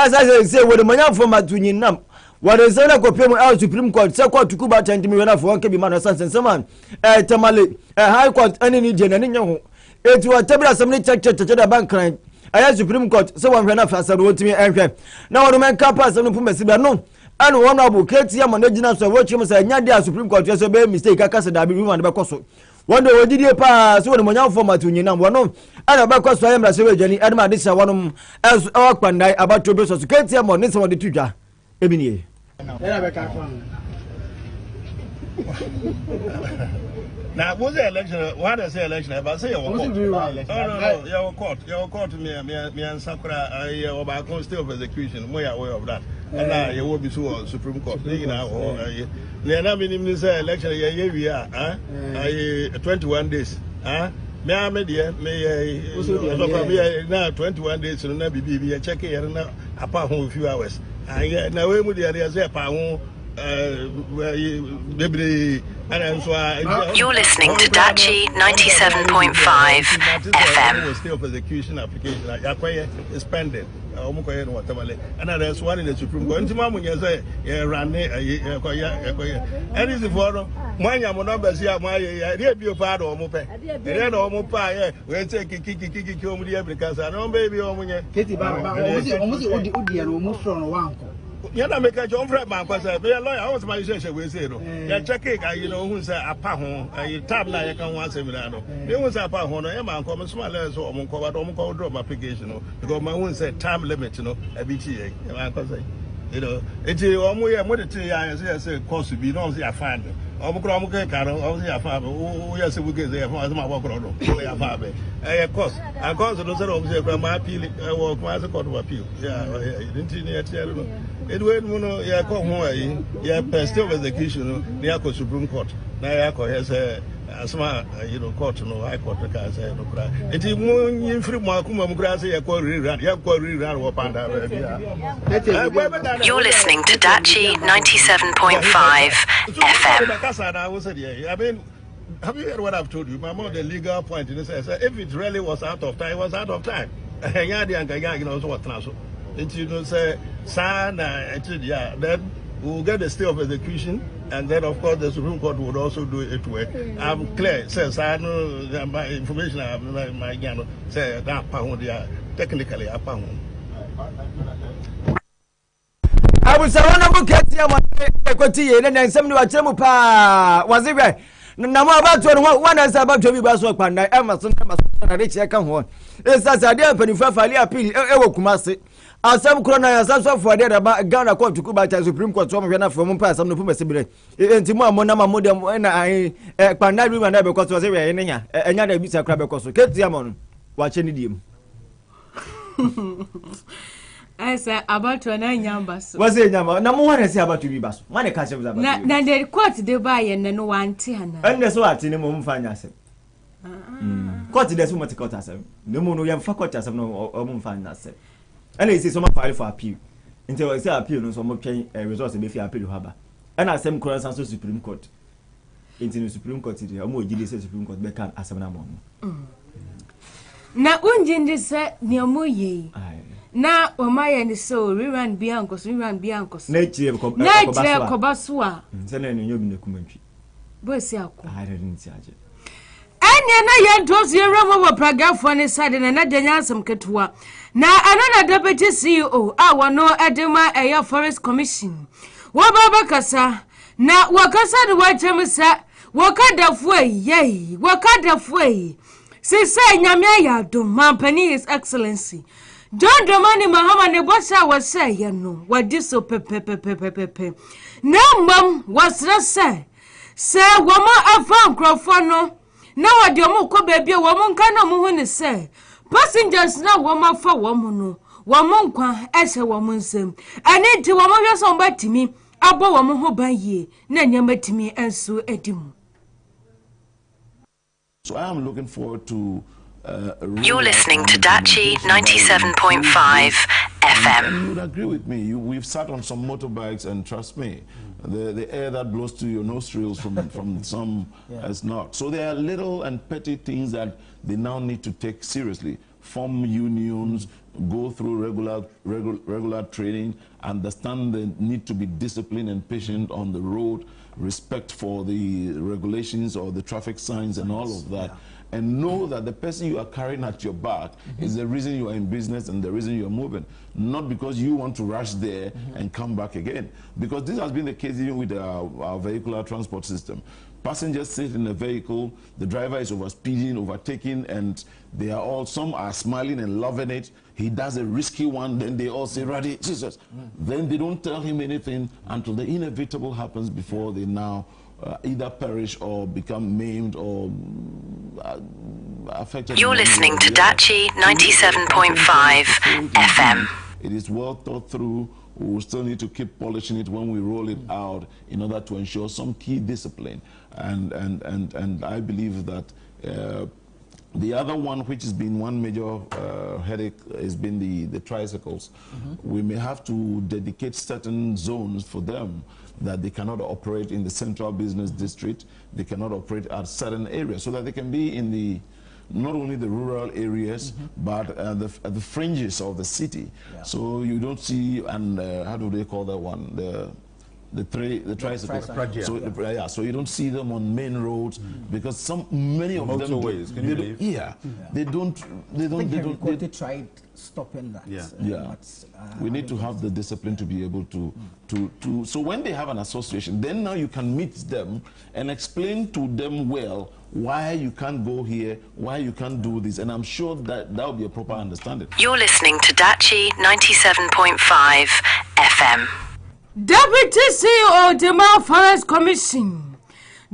esa se wode manyafo matunyinam wade zana kopem out supreme court se court kuba tantimi wena fo nke bi mano sansenseman tamale high court ani ni je na ni nyaho eti wa tabira samni check da bank crime aya supreme court se won hwena fa sa no wotimi enhwe na wodo men kapa se no pumesi bia no and one abu keti ya managina so watch him say nya dia supreme court so be mistake aka se da bi woman be koso one day we did pass when Moyan format to Yinam one and about cost I am a silver journey and my this one as our pandai about to be so get him on this one the tutor. Ebony. Now, was the election? What is the election? I say, oh, no, your court me and Sakura, I still of execution. We are aware of that. And now you will be so Supreme Court. You know, they are not in this election. We are 21 days. Me a media, now 21 days, so now be checking here now apart from a few hours. And now we would say, You're listening to Daakye 97.5 FM. Still prosecution application is pending. And there's one in the Supreme Court. Anything for my numbers here, my dear part or mope. And almost pie, we'll take kiki because I don't baby almost from one. You know, make a job for a man because I was my session with zero. Yeah, check it, you know, who's a pahon, a tab like I can once a minute. There was a pahon, a man common small as or Monco, don't call drop application because my own said time limit, you know, a BTA. You know, it's almost a modern I say, course to be no, I find it. Omukromuke Karo, obviously a father, who yes, we get there for my walk around. Of course, I caused those of my appeal, or my court of appeal. Yeah, didn't you? It went, yeah, come away, yeah, still execution, near Supreme Court. Nayako has a smart, you know, court, no high court, the car said, no cry. It is more free Markum Grassi, a quarry run, you have quarry run or panda. You're listening to Daakye 97.5 FM. I mean, have you heard what I've told you? My mother, the legal point in this, if it really was out of time, it was out of time. You know, what transfer. It you know say, son, yeah, then we'll get the stay of execution, and then of course the Supreme Court would also do it way. I'm clear, says I know my information, my you say that pound technically a pound. I was a wonderful cat here, and then some new Achemupa was it right? No more about one is about to be Baswak and Emerson, and Rich come home. It's as a dear penny for Falia appeal, Ewokumasi. As some corona as also for the about Ghana court to Kuba Supreme Court from Mumpa, some of Pumasibre. And Timor Monama Modem when I Panadu and Ever Cost was every and another Mr. Crabacoso. Get Yamon, watching him. I said about to an Yambas. Was it number one is about to be bus? One catch of that. Now they quote the buy and then one tiana. And that's what in a moment find us. Quite the summit to cut us. No more young faculties of no or find us. And they say someone file for appeal. Until I say appeal, no some paying a resource and if you appeal to Haba. And I same cross answer Supreme Court. Into the Supreme Court, or more GDC Supreme Court, they can as a man. Now, Unjin this set near Moye. Now, my and so rerun Biancos, Nature Cobasua. Sending you in the commentary. Boysiaco. I didn't charge it. And yan told you Roma Praga for any side and another Yansam Ketua. Now, another deputy CEO, our no Edema Air Forest Commission. Wababa Casa. Now, Wakasa the White Chamisa, Wakada Fway, yea, Wakada Fway. Say, Yamaya, do, Mampany, His Excellency. John Dramani Mahama Nebasa was say, you know, what this so pepe. No, mum, what's that say? Say, woman, I found Crawford. Now, I do more baby, a woman cannot move in say. Passengers now, woman for woman, woman qua, as a woman same. I need to woman your son back to me, about woman who by ye, Nanya met me and so edim. So I am looking forward to. You're listening to Daakye 97.5 FM. You would agree with me. We've sat on some motorbikes, and trust me, the air that blows to your nostrils from some is not. So there are little and petty things that they now need to take seriously. Form unions, go through regular training, understand the need to be disciplined and patient on the road, respect for the regulations or the traffic signs and all of that. And know that the person you are carrying at your back is the reason you are in business and the reason you are moving, not because you want to rush there and come back again. Because this has been the case even with our vehicular transport system. Passengers sit in a vehicle, the driver is overspeeding, overtaking, and they are all, some are smiling and loving it. He does a risky one, then they all say, Radhi, Jesus. Then they don't tell him anything until the inevitable happens before they now either perish or become maimed or affected. You're listening to Daakye 97.5 FM. It is well thought through. We will still need to keep polishing it when we roll it out in order to ensure some key discipline. And I believe that the other one, which has been one major headache, has been the tricycles. We may have to dedicate certain zones for them that they cannot operate in the central business district. They cannot operate at certain areas so that they can be in the not only the rural areas, but at the fringes of the city. So you don't see, and how do they call that one? The tricycles. So you don't see them on main roads because many of them motorways. Can you believe? They don't. They tried stopping that. We need to have the discipline to be able to so when they have an association, then now you can meet them and explain to them well why you can't go here, why you can't do this, and I'm sure that will be a proper understanding. You're listening to Daakye 97.5 FM. Deputy CEO Dema Forest Commission,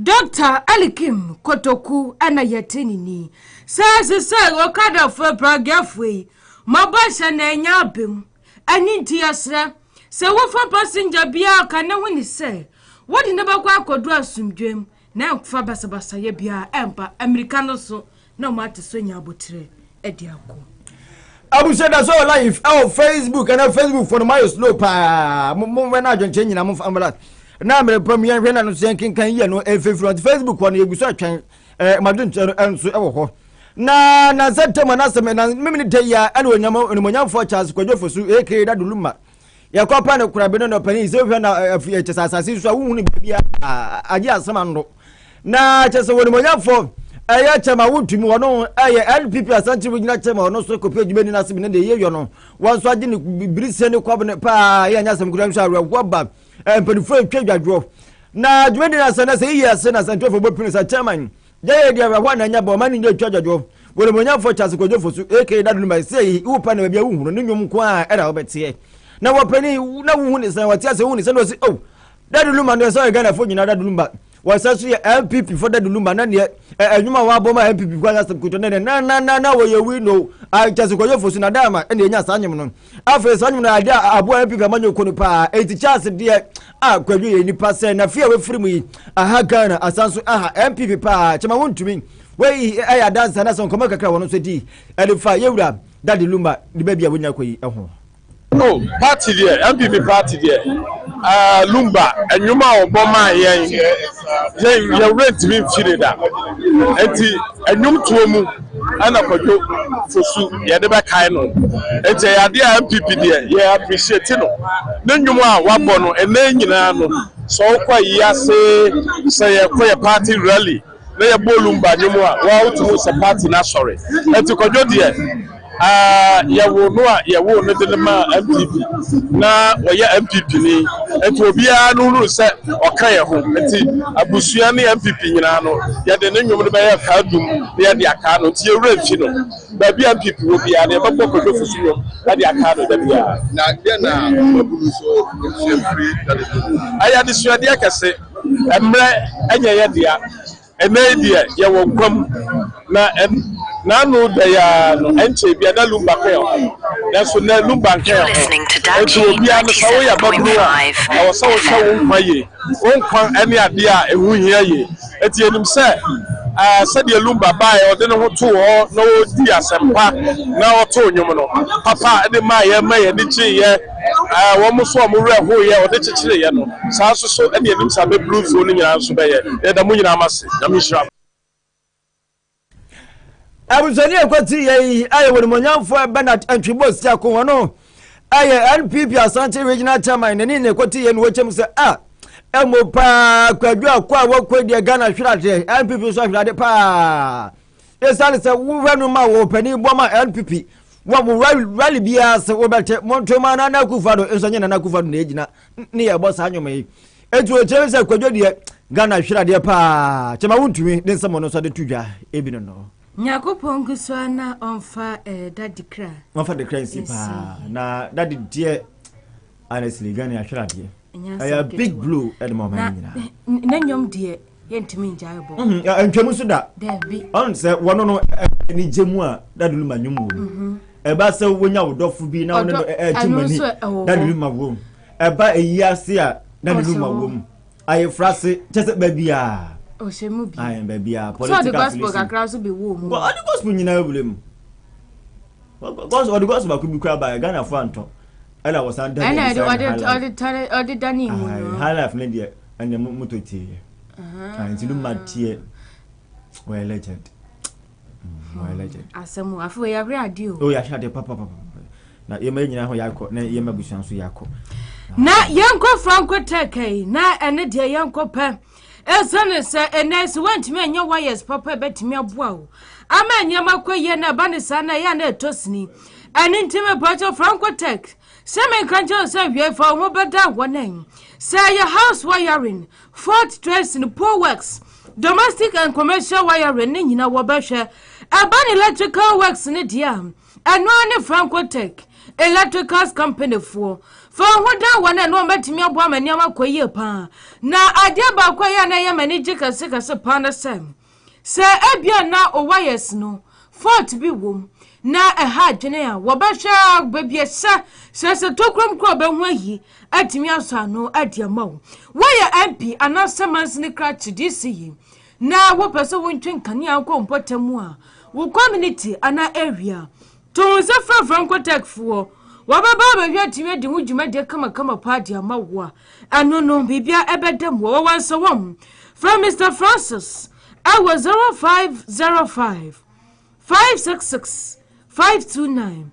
Dr. Alikim Kotoku Anayatinini, says Okada for Bragafwe, Mabasha Nanyabim, Anintiasra, so what for passenger Bia can no one say, what in the Bakwa draw some dream, now Fabasabasa Yabia, Empa, Americano so, no matter Sonia Butre, Ediaco. Abu said that's all live. Our Facebook and our Facebook for the Mayo Slope. When I don't change, I'm of Ambalat. Now, I'm a premier when I'm saying, can you know if front Facebook one you search Madun and so na zeta manasa na mimi day ya anu nyamo for chance kwajo for su aka da duluma ya kwa pa na kurabe no pani ze na afie asase so wu ni bia aje asama ndo na chese woni monyafo aya chama wutumi wono aya NPP asanti wugina chama wono so kopie djumeni na sibi ne de ye yono wonso age ne birise ne kwabne pa ya nya sam kura sha awu ba empanifo atwadwadwo na djumeni na sana se yi ase na santo fo bopinu sa chairman jaye dia wa na nya bo mani ne atwadwadwo woni monyafo chase kwajo fo su aka dadulu mai sei wo pa na bia wo hunu ne nwom ko a era wo betie na wopani na wo hunu san wati ase hunu san no se oh dadulu ma no so Ghana fo nyina dadulu ba wasasu ya MPP for dadulu ma na ne enwuma wa bo ma MPP kwa na sabkuto ne na wo ye wi no a chase kwajo fo su na dama ene nya sanyem no afa sanyem na ada abo MPP amanyo ko no pa eti chance de a kwajo ye ni pase na fia we firimu yi aha Ghana asanso aha MPP pa chama wontumi we aya dance na so nkoma kakra wono so di elifa yewura dadulu ma di ba bia wonya koyi eho. No, party there, MPP party there. Lumba, and you ma oboma yen. You rent me Chirida. And you to and a kojo for su, Yadeba Kaino. And say, idea MPP there, yeah, appreciate it. Then you want Wabono, and then you know, so quite say a party rally. They are Bolumba, you want to party, not sorry. And to kojo there. Ya wo no a ya wo no de ma MPP na wo ya MPP ni eto obia no ru se oka ye ho enti abusua ne MPP nyina no ya de ne nwom no be ya ka dum ya de aka no ti ewura mfi no ba bia MPP wo bia ne babo ko do fusu no ya de aka no da bia na de na mabulu so free that is aya de suade akase emre anya ya dia ene dia ya wo kwam na no da ya no enche bia na lumba ke na so na lumba ke listening to Daakye 97.5 I was so maye on kwan ene ade a ehu hia ye eti enim se said the lumba buy or then what to or no dear sempa now to you papa and the my and the tree almost one more who or the tree so any of them have blue zoning answer by the Munyamas, the Mishra. I was only a quantity. I would monyan for Bernard and Tribos Taco. I NPP Asante regional chairman and in a quantity and watch him say, Emopa Quadra Qua work the Ghana strategy and people so like the pa. Yes, I said, Wuma Penny Boma NPP. What will rally be as over Montromana Nakufado, Esanya Nakufado Negina near Boss Anime. It will change a Quadia Ghana hwira de pa chema wontumi den samo no so de tudwa ebi no Nyakopon kuswana onfa daddy kra onfa de kra si pa na daddy de honestly Ghana hwira de a big blue at the moment na nyom de yentimi njaibo ntwemu so da David on say wono no ni jemu a daddy lu manyum wo eba se wonya wodofo bi na wono timani daddy lu mawo eba eyiase a daddy lu mawo aye frase chese babia o shemu bi aye babia political so the gospel kakra so be wo mu but the gospel nyina ebulem the gospel ku bi kwa ba Ghana fo anto ela was and the dani mu no high life ne de and moto tie and you matie we legend asemu afu ya hwe ade o ya hwe ade papa na yema nyina ho yakọ na yema busuan so yakọ na yanko franco take na ene de yanko pa esane se enes wantimi anya wires papa betimi aboa o ama nyama koye na ba ne sana ya na etosini ene ntime pacho franco take seme kanjo se wie fa ho beda wonen say your house wiring fort dressing poor works domestic and commercial wiring ne nyina wo behwe aban electrical works ne dia eno ne franco take electricals company for hoda wana no matimi abo amani amakoye pa na ade ba koye na ye manage kase pa na sem se ebia na o wires no fort bi wom na ha dwene a wo ba hwa babia se tokrom kro ba hu ayi atimi aso ano ade amawo wo ye MP anasemans ne kra chidisi yi na wo pese wo ntwen kane akọ mpotemu a wo community ana area to se franco tech for wababa ba timi de wudwuma de kama party amawo ano no bibia ebedem wo wanso wom from Mr. Francis I was 0505 566 529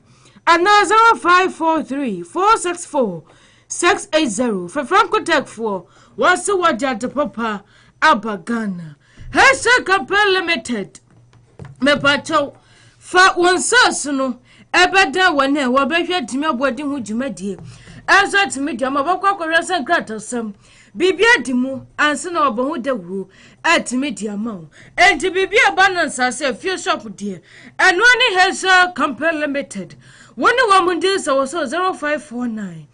and now 0543 464 680 for Franco Tech for what's the word papa Abagana Hesa Company Limited me pacho fa wonso no ebeda wone wo behwe timi abodi hu dwumadie enso timi dia mabakwa kwresa nkratasam bibia dimu anse na obo hu dawuru atimi dia ma enti bibia balance ase few shop die eno ne Hesa Company Limited woni wo mundi so 0549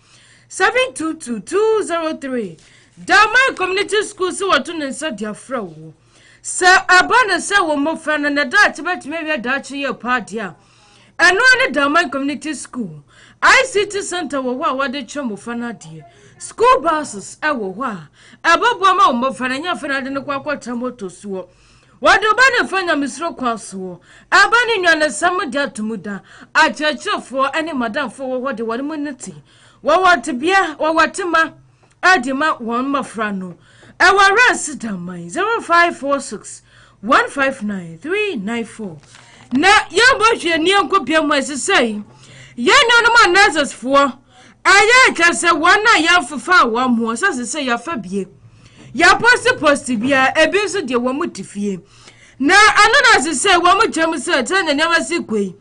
722 Dama Community School so what to nsa dia fra wo sa abana se wo mo fra na dachi betime wi dachi ye party a eno ne Dama Community School ICT Center wo wa de chomo fana die school buses wo wa abobo ma mo fana nya fana de ne kwakwata moto so wado ba ne fanya misro kwaso abani nwana sam dia tumuda achachofo ene madam fo wo de wani muniti wo wat bia wo watima adima won mafra no ewa rest damai 0546 159 394 na yabo hwe ni enkopia mu asesai ye no ma nurses fo aya kase wona ya fufa wa mu sasese ya fa bie ya post bia ebi so de wo mutifie na anona asesai wo mu gyam se tane nyama sikoi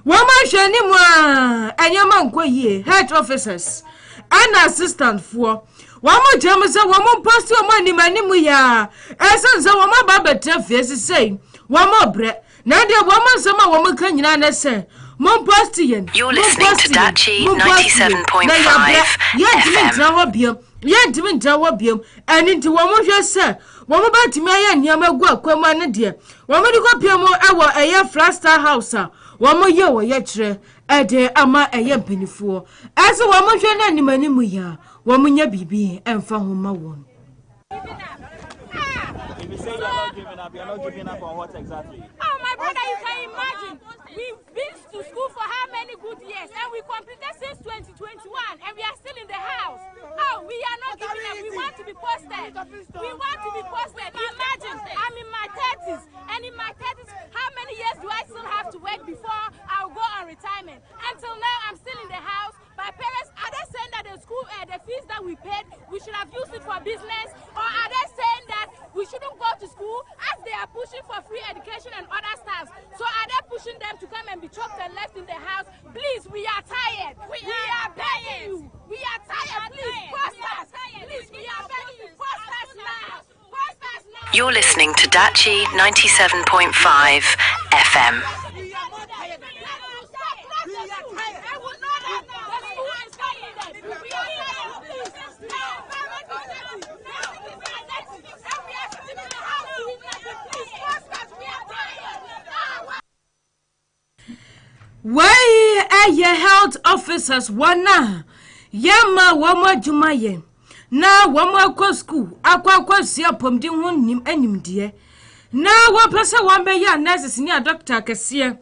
wo ma hwe ni mu a anyama nkoyie health officers and assistant for wamo jamza wamo post wamo animanimu ya esenza wamo babete fesi sei wamo bre na de wamo sama wamo kanyina na se mon post yen you're listening to Daakye 97.5 FM yentimi ntawo biom ani nti wamo hwe se wamo batimi aya niam gu akwama ne de wamo di kopiamo ewo eye Flaster House a wamo ye wo ye kire ede ama eye mpanifuo ase wamo hwe na animanimu ya wamunya bibi emfa homa won. If you say you're not giving up on what exactly? Oh, my brother, you can imagine. We've been to school for how many good years? And we completed since 2021, and we are still in the house. Oh, we are not giving up. We want to be posted. We want to be posted. Imagine, I'm in my 30s, and in my 30s, how many years do I still have to wait before I'll go on retirement? Until now, I'm still in the house. My parents, are they saying that the school, the fees that we paid, we should have used it for business? Or are they saying that we shouldn't go to school as they are pushing for free education and other stuff? So are they pushing them to come and be choked and left in the house? Please, we are tired. We are begging you. We are tired. Please, post us. Please, we are begging you. Post us now. Daakye 97.5 FM. Why are your health officers wana? Yama wama jumaye. Na wama kwa school. Akwa siya pomdi hunim enim die. Na wapesa wambe ya nurses ni a doctor kesiye.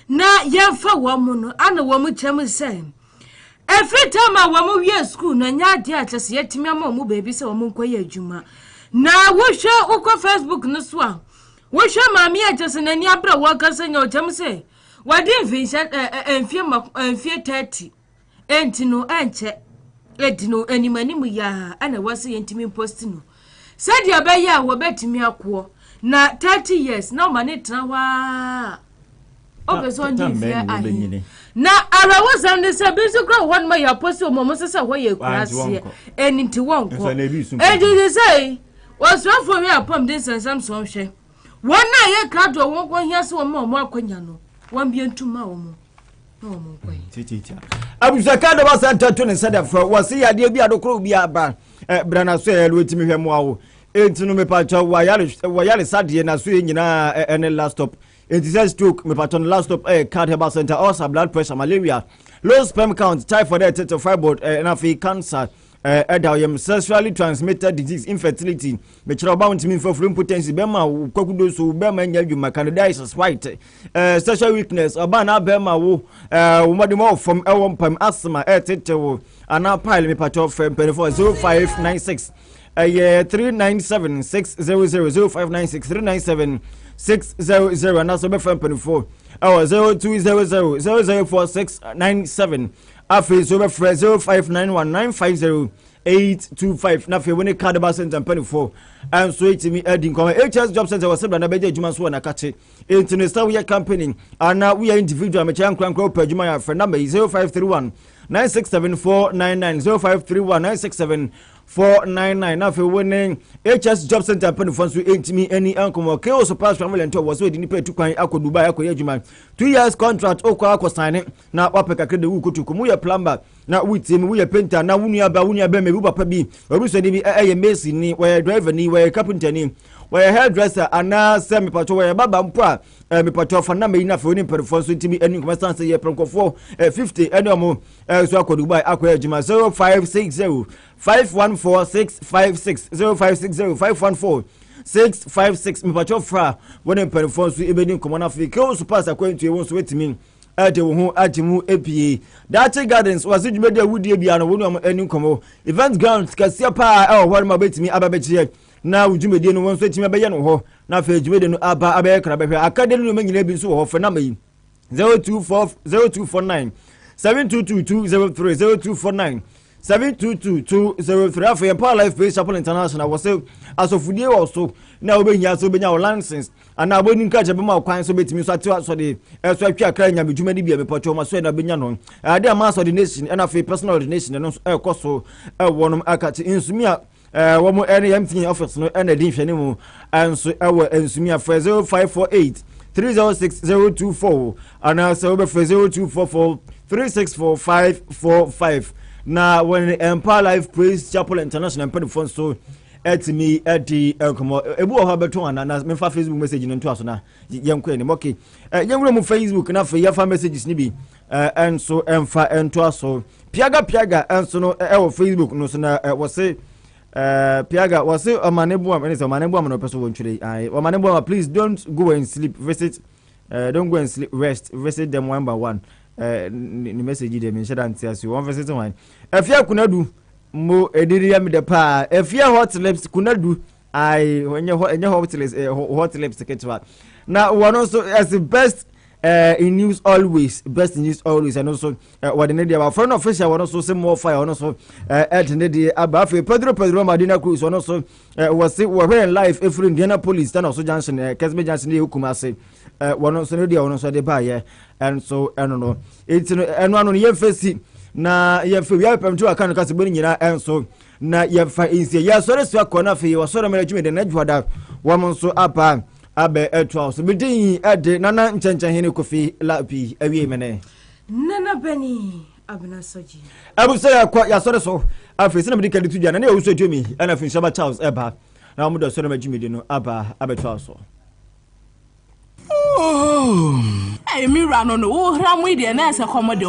Na yamfa wamuno. Ana wamu chemu se. Every time wamu ye school na nyadi achasi yetimi ama wamu baby se wamu kwa ye juma. Na wusha ukwa Facebook nuswa. Wusha mami achasi na ni abra wakasa nyo chemu se. Wadi infringement enfie 30 entino enche edino animanimu ya ana wasi yentimi post no said ya be ya wo betimi akwo na 30 years na mane tena wa obeso ndi fie ahi na ara wazam ne se bisu kra won ma ya post o momo sesa wo ye kurase eniti wonko ejiji say was one for me apom din sansam so hwe wona ye krado won ko hia se wo mo akwanya no wambientuma omo no omo kwai titi abusaka do basanta to ne sada fro wasi ade bi adokro bi aba brana so elu etimi hwemo awo entinu me pacha wayale sadie na so nyina ene last stop enti stroke me pacha last stop card herbal center also blood pressure malaria low sperm count typhoid hepatitis fibroid and afi cancer edayem sexually transmitted disease infertility me chira ba ntimi for impotency be ma kwakudo so be ma nya dwuma candidiasis white sexual weakness oba na be ma wo modimo from pam asthma tetewo ana pile me pato from 0596 397 600 0596 397 600 and also be from 24 0200 004697 afi so be fresh 0591950825 na fe woni card ba center 24 and so it me edin come HS job center was na beje adwuma so na kache international we company and we are individual me chan kran kran adwuma ya friend number 0531 9674999 0531 9674999 na fe woni HS job center 24 so me any ankomo ke so pass family ento was we ni pe tukwan akọ Dubai akọ adwuma 2 years contract okọ akọ sign na wapeka krede wu kutuku mu ya plumber na wuti mu ya painter na wunu aba me bu papa bi oruso ni bi mason ni we driver ni we carpenter ni we hairdresser ana se me pato we baba mpo a me pato fa na me na fe oni perform so ntimi eni kuma sanse ye prenkofo 50 eni omo so akọ Dubai akọ adwuma 0560 514656 0560 514 656 me pato fra woni perform so ebedi komo na fe ke o so pass akwantu e won so wetimi ade wo ho ajimu epie Daakye Gardens was dwumede awudie bia no wonu am eni komo event ground kasia pa hore ma betimi ababechie na dwumede no won so etimi abeye no ho na fa dwumede no aba abaye kra behwe akade no manyina bi so ho fe na mayi 0249 722203 0249 722203 for Power Life Base Chapel International was say asofudie wo so na obehia so benya license ana aboni nka je bema kwan so betimi so ati so de so atwa kra nya medwuma ni bia mepacho ma so na benya no ade ama so ordination and for personal ordination no ekoso wonom akati insumia wo ene MTN office no ene din hwene mu anso ewo insumia for 0548 306024 ana so be for 0244 364545 na when Empire Life Praise Chapel International mpedifon so etimi edi enkomo ebu ho beto ana na memfa Facebook message no nto aso na yenko ene okay yenwuro mu Facebook na fa yafa messages ni bi and so emfa ento aso piaga enso no ewo Facebook no so na wose piaga wose omanebo am ene omanebo am no person won twire ai omanebo am please don't go and sleep don't go and sleep rest visit them one by one ni message dem nshada antiasu one visit one afia kunadu mo ediri ya me pa afia hot lips kunadu ai enye hot lips ketwa na one also as the best in news always and also what the media our friend official one also say more fire one also at the aba Pedro Madina Cruz one also was in live every Indianapolis then also Johnson Kesme Johnson dey Kumase one also media one also dey buy and so I don't know it's and one on your face na ye fe ya pam to aka no kaseboni nyina and so na ye fa insie ya sore so akona fe wa sore mara dwume de na dwada wɔn nso apa abe etwa so bidin ede nana nkyɛnkyɛn hene kofi lapi awie mene nana bani abena soji abusa yakɔ yasɔre so afei na medika de tudwa na ne ewuso etumi ana fin shaba Charles eba na mo do so na magimidi no aba abetwa so Hey, me run on the whole ram with the nurse accommodate.